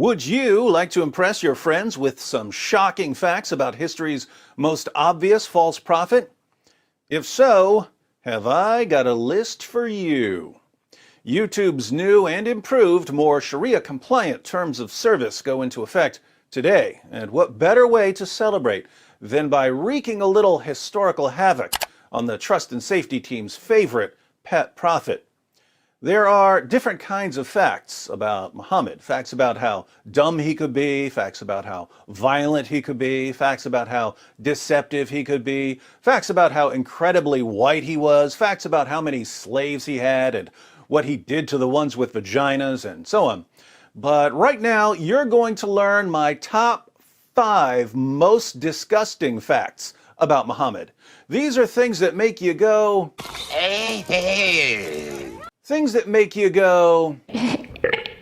Would you like to impress your friends with some shocking facts about history's most obvious false prophet? If so, have I got a list for you. YouTube's new and improved, more Sharia-compliant terms of service go into effect today, and what better way to celebrate than by wreaking a little historical havoc on the trust and safety team's favorite pet prophet. There are different kinds of facts about Muhammad. Facts about how dumb he could be, facts about how violent he could be, facts about how deceptive he could be, facts about how incredibly white he was, facts about how many slaves he had and what he did to the ones with vaginas, and so on. But right now, you're going to learn my top 5 most disgusting facts about Muhammad. These are things that make you go... Things that make you go...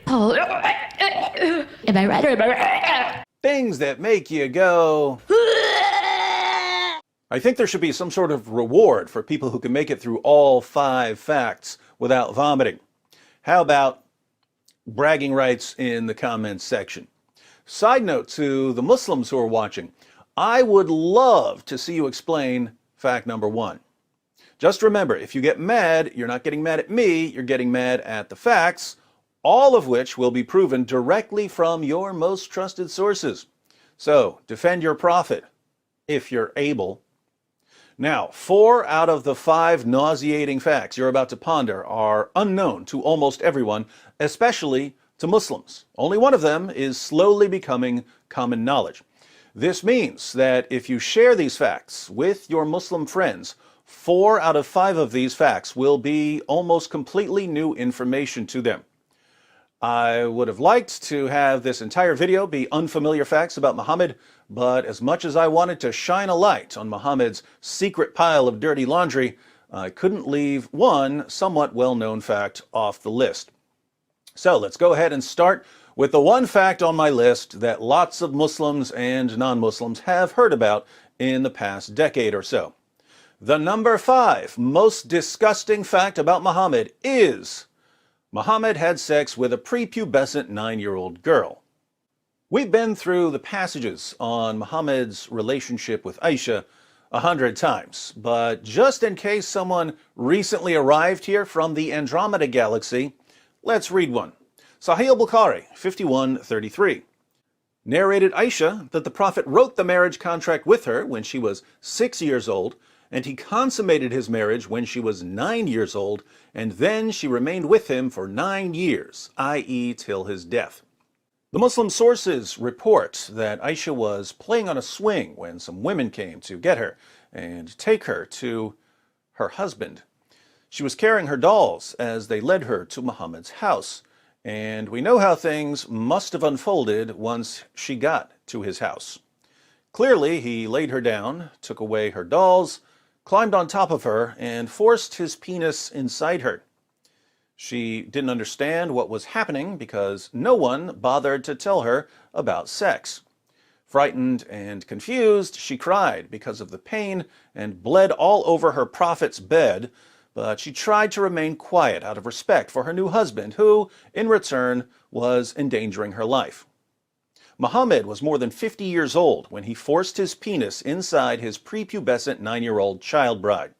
Oh, am I right or am I right? Things that make you go... I think there should be some sort of reward for people who can make it through all 5 facts without vomiting. How about bragging rights in the comments section? Side note to the Muslims who are watching, I would love to see you explain fact number 1. Just remember, if you get mad, you're not getting mad at me, you're getting mad at the facts, all of which will be proven directly from your most trusted sources. So, defend your prophet, if you're able. Now, 4 out of the 5 nauseating facts you're about to ponder are unknown to almost everyone, especially to Muslims. Only one of them is slowly becoming common knowledge. This means that if you share these facts with your Muslim friends, 4 out of 5 of these facts will be almost completely new information to them. I would have liked to have this entire video be unfamiliar facts about Muhammad, but as much as I wanted to shine a light on Muhammad's secret pile of dirty laundry, I couldn't leave one somewhat well-known fact off the list. So let's go ahead and start with the one fact on my list that lots of Muslims and non-Muslims have heard about in the past decade or so. The number 5 most disgusting fact about Muhammad is Muhammad had sex with a prepubescent 9-year-old girl. We've been through the passages on Muhammad's relationship with Aisha 100 times, but just in case someone recently arrived here from the Andromeda Galaxy, let's read one. Sahih al-Bukhari, 5133. Narrated Aisha that the Prophet wrote the marriage contract with her when she was 6 years old, and he consummated his marriage when she was 9 years old, and then she remained with him for 9 years, i.e. till his death. The Muslim sources report that Aisha was playing on a swing when some women came to get her and take her to her husband. She was carrying her dolls as they led her to Muhammad's house, and we know how things must have unfolded once she got to his house. Clearly, he laid her down, took away her dolls, climbed on top of her, and forced his penis inside her. She didn't understand what was happening because no one bothered to tell her about sex. Frightened and confused, she cried because of the pain and bled all over her prophet's bed, but she tried to remain quiet out of respect for her new husband, who, in return, was endangering her life. Muhammad was more than 50 years old when he forced his penis inside his prepubescent 9-year-old child bride.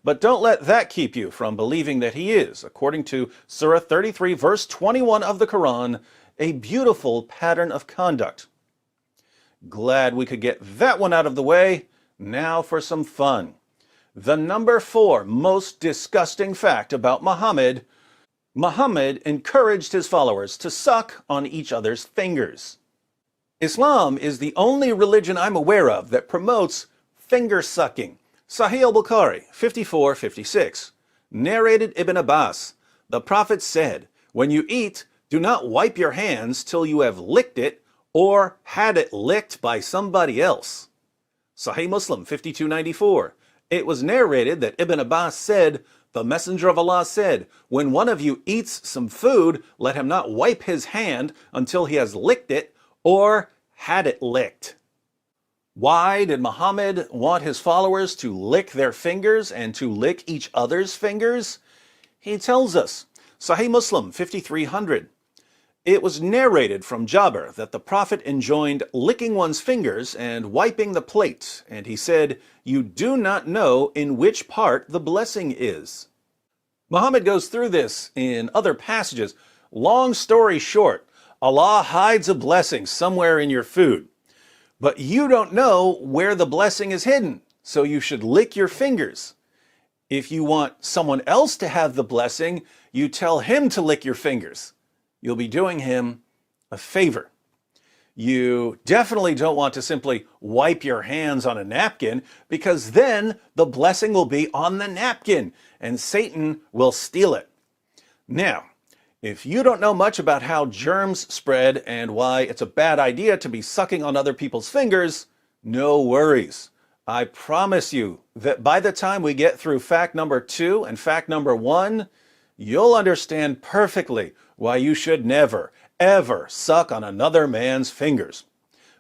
But don't let that keep you from believing that he is, according to Surah 33, verse 21 of the Quran, a beautiful pattern of conduct. Glad we could get that one out of the way. Now for some fun. The number 4 most disgusting fact about Muhammad: Muhammad encouraged his followers to suck on each other's fingers. Islam is the only religion I'm aware of that promotes finger sucking. Sahih al-Bukhari, 5456. Narrated Ibn Abbas, the Prophet said, "When you eat, do not wipe your hands till you have licked it or had it licked by somebody else." Sahih Muslim, 5294. It was narrated that Ibn Abbas said, "The Messenger of Allah said, when one of you eats some food, let him not wipe his hand until he has licked it or had it licked." Why did Muhammad want his followers to lick their fingers and to lick each other's fingers? He tells us, Sahih Muslim 5300, It was narrated from Jabir that the Prophet enjoined licking one's fingers and wiping the plate, and he said, "You do not know in which part the blessing is." Muhammad goes through this in other passages. Long story short, Allah hides a blessing somewhere in your food, but you don't know where the blessing is hidden, so you should lick your fingers. If you want someone else to have the blessing, you tell him to lick your fingers. You'll be doing him a favor. You definitely don't want to simply wipe your hands on a napkin, because then the blessing will be on the napkin and Satan will steal it. Now, if you don't know much about how germs spread and why it's a bad idea to be sucking on other people's fingers, no worries. I promise you that by the time we get through fact number 2 and fact number 1, you'll understand perfectly why you should never, ever suck on another man's fingers.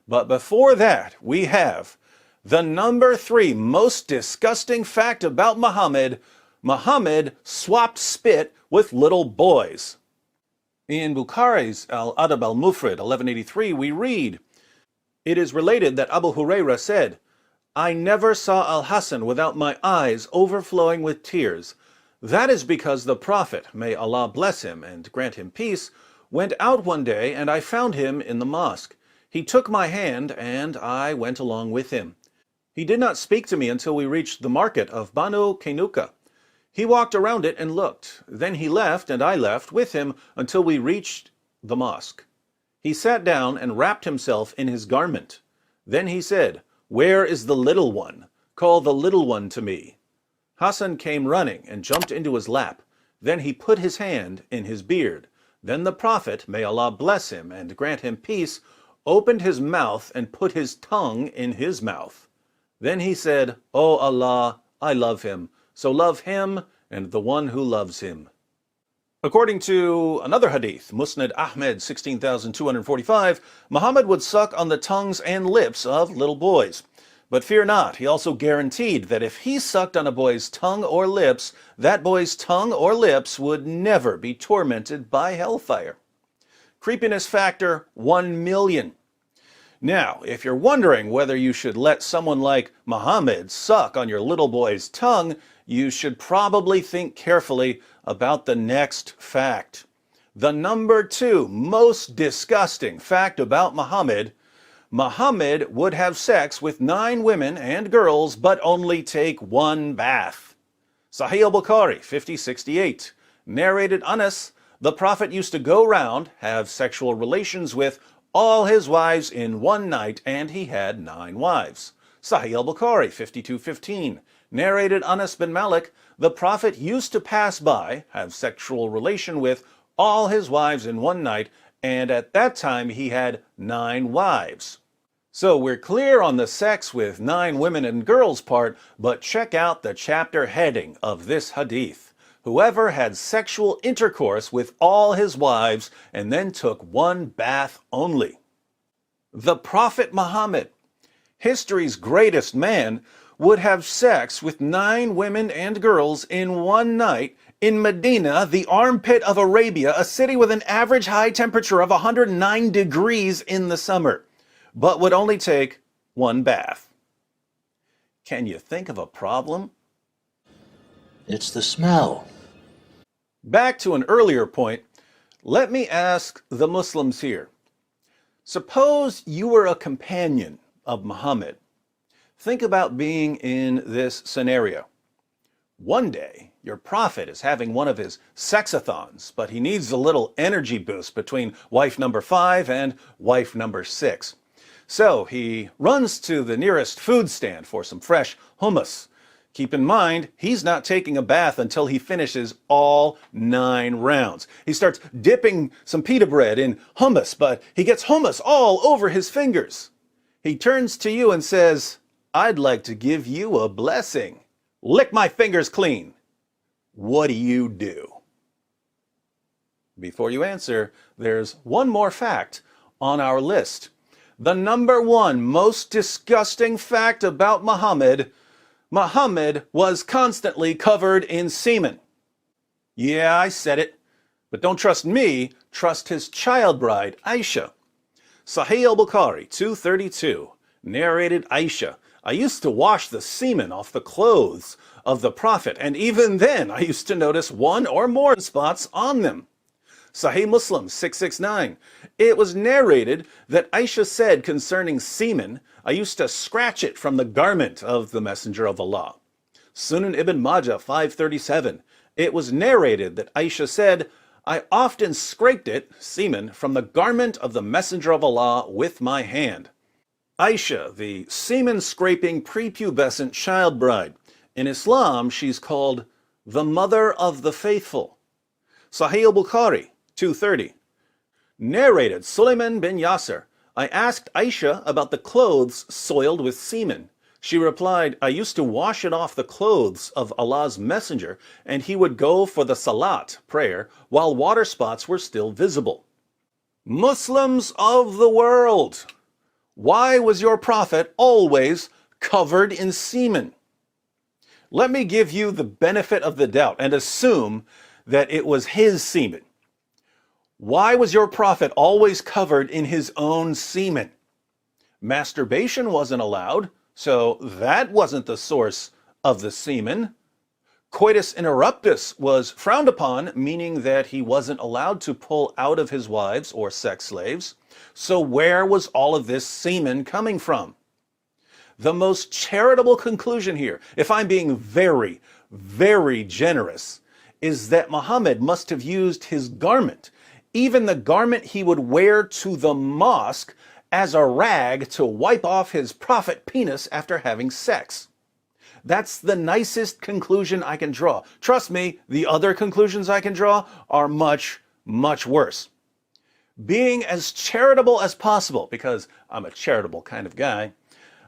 But before that, we have the number 3 most disgusting fact about Muhammad. Muhammad swapped spit with little boys. In Bukhari's Al-Adab al-Mufrad, 1183, we read, "It is related that Abu Huraira said, 'I never saw Al-Hasan without my eyes overflowing with tears.' That is because the Prophet, may Allah bless him and grant him peace, went out one day and I found him in the mosque. He took my hand and I went along with him. He did not speak to me until we reached the market of Banu Kainuka. He walked around it and looked. Then he left and I left with him until we reached the mosque. He sat down and wrapped himself in his garment. Then he said, 'Where is the little one? Call the little one to me.' Hassan came running and jumped into his lap. Then he put his hand in his beard. Then the Prophet, may Allah bless him and grant him peace, opened his mouth and put his tongue in his mouth. Then he said, 'O Allah, I love him, so love him and the one who loves him.'" According to another hadith, Musnad Ahmed 16,245, Muhammad would suck on the tongues and lips of little boys. But fear not, he also guaranteed that if he sucked on a boy's tongue or lips, that boy's tongue or lips would never be tormented by hellfire. Creepiness factor 1,000,000. Now, if you're wondering whether you should let someone like Muhammad suck on your little boy's tongue, you should probably think carefully about the next fact. The number 2 most disgusting fact about Muhammad: Muhammad would have sex with 9 women and girls, but only take 1 bath. Sahih al-Bukhari, 5068. Narrated Anas, the Prophet used to go round, have sexual relations with all his wives in one night, and he had 9 wives. Sahih al-Bukhari, 5215. Narrated Anas bin Malik, the Prophet used to pass by, have sexual relation with all his wives in one night, and at that time he had 9 wives. So we're clear on the sex with 9 women and girls part, but check out the chapter heading of this hadith. Whoever had sexual intercourse with all his wives and then took 1 bath only. The Prophet Muhammad, history's greatest man, would have sex with 9 women and girls in one night in Medina, the armpit of Arabia, a city with an average high temperature of 109 degrees in the summer, but would only take 1 bath. Can you think of a problem? It's the smell. Back to an earlier point, let me ask the Muslims here. Suppose you were a companion of Muhammad. Think about being in this scenario. One day, your prophet is having one of his sexathons, but he needs a little energy boost between wife number 5 and wife number 6. So he runs to the nearest food stand for some fresh hummus. Keep in mind, he's not taking a bath until he finishes all 9 rounds. He starts dipping some pita bread in hummus, but he gets hummus all over his fingers. He turns to you and says, "I'd like to give you a blessing. Lick my fingers clean." What do? Before you answer, there's one more fact on our list. The number 1 most disgusting fact about Muhammad: Muhammad was constantly covered in semen. Yeah, I said it. But don't trust me, trust his child bride, Aisha. Sahih al-Bukhari, 232, narrated Aisha, I used to wash the semen off the clothes of the Prophet, and even then I used to notice one or more spots on them. Sahih Muslim 669. It was narrated that Aisha said concerning semen, I used to scratch it from the garment of the Messenger of Allah. Sunan Ibn Majah 537. It was narrated that Aisha said, I often scraped it, semen, from the garment of the Messenger of Allah with my hand. Aisha, the semen-scraping prepubescent child bride. In Islam, she's called the mother of the faithful. Sahih al-Bukhari 230. Narrated Sulaiman bin Yasser, I asked Aisha about the clothes soiled with semen. She replied, I used to wash it off the clothes of Allah's messenger, and he would go for the salat, prayer, while water spots were still visible. Muslims of the world, why was your prophet always covered in semen? Let me give you the benefit of the doubt and assume that it was his semen. Why was your prophet always covered in his own semen? Masturbation wasn't allowed, so that wasn't the source of the semen. Coitus interruptus was frowned upon, meaning that he wasn't allowed to pull out of his wives or sex slaves. So where was all of this semen coming from? The most charitable conclusion here, if I'm being very, very generous, is that Muhammad must have used his garment, even the garment he would wear to the mosque, as a rag to wipe off his prophet penis after having sex. That's the nicest conclusion I can draw. Trust me, the other conclusions I can draw are much, much worse. Being as charitable as possible, because I'm a charitable kind of guy,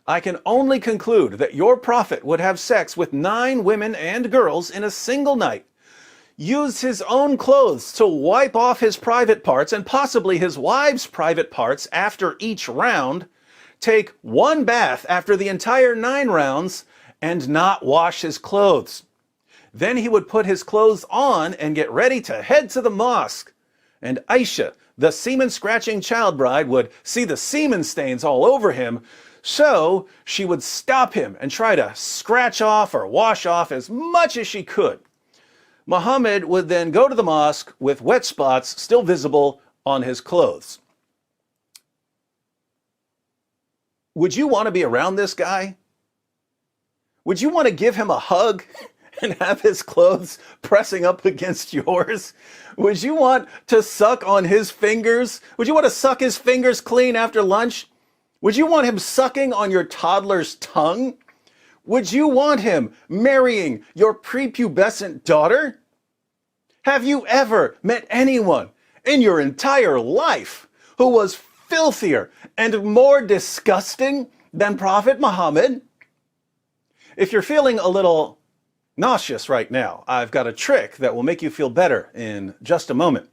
I can only conclude that your prophet would have sex with 9 women and girls in a single night, use his own clothes to wipe off his private parts and possibly his wife's private parts after each round, take 1 bath after the entire 9 rounds, and not wash his clothes. Then he would put his clothes on and get ready to head to the mosque. And Aisha, the semen-scratching child bride, would see the semen stains all over him, so she would stop him and try to scratch off or wash off as much as she could. Muhammad would then go to the mosque with wet spots still visible on his clothes. Would you want to be around this guy? Would you want to give him a hug and have his clothes pressing up against yours? Would you want to suck on his fingers? Would you want to suck his fingers clean after lunch? Would you want him sucking on your toddler's tongue? Would you want him marrying your prepubescent daughter? Have you ever met anyone in your entire life who was filthier and more disgusting than Prophet Muhammad? If you're feeling a little nauseous right now, I've got a trick that will make you feel better in just a moment.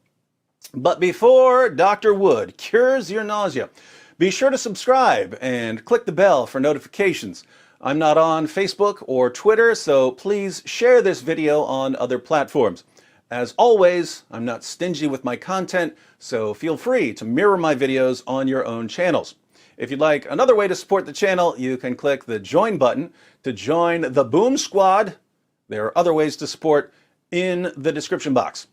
But before Dr. Wood cures your nausea, be sure to subscribe and click the bell for notifications. I'm not on Facebook or Twitter, so please share this video on other platforms. As always, I'm not stingy with my content, so feel free to mirror my videos on your own channels. If you'd like another way to support the channel, you can click the join button to join the Boom Squad. There are other ways to support in the description box.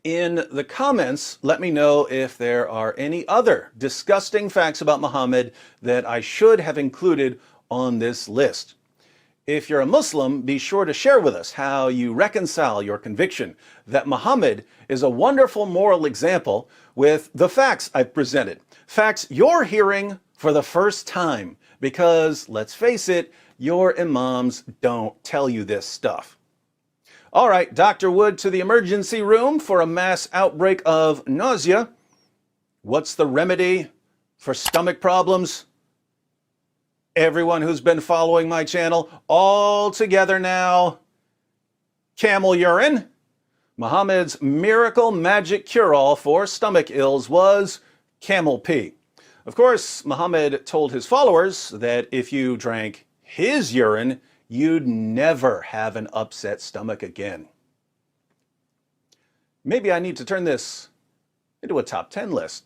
In the comments, let me know if there are any other disgusting facts about Muhammad that I should have included on this list. If you're a Muslim, be sure to share with us how you reconcile your conviction that Muhammad is a wonderful moral example with the facts I've presented. Facts you're hearing for the first time, because let's face it, your imams don't tell you this stuff. All right, Dr. Wood to the emergency room for a mass outbreak of nausea. What's the remedy for stomach problems? Everyone who's been following my channel, all together now. Camel urine. Muhammad's miracle magic cure-all for stomach ills was camel pee. Of course, Muhammad told his followers that if you drank his urine, you'd never have an upset stomach again. Maybe I need to turn this into a top 10 list.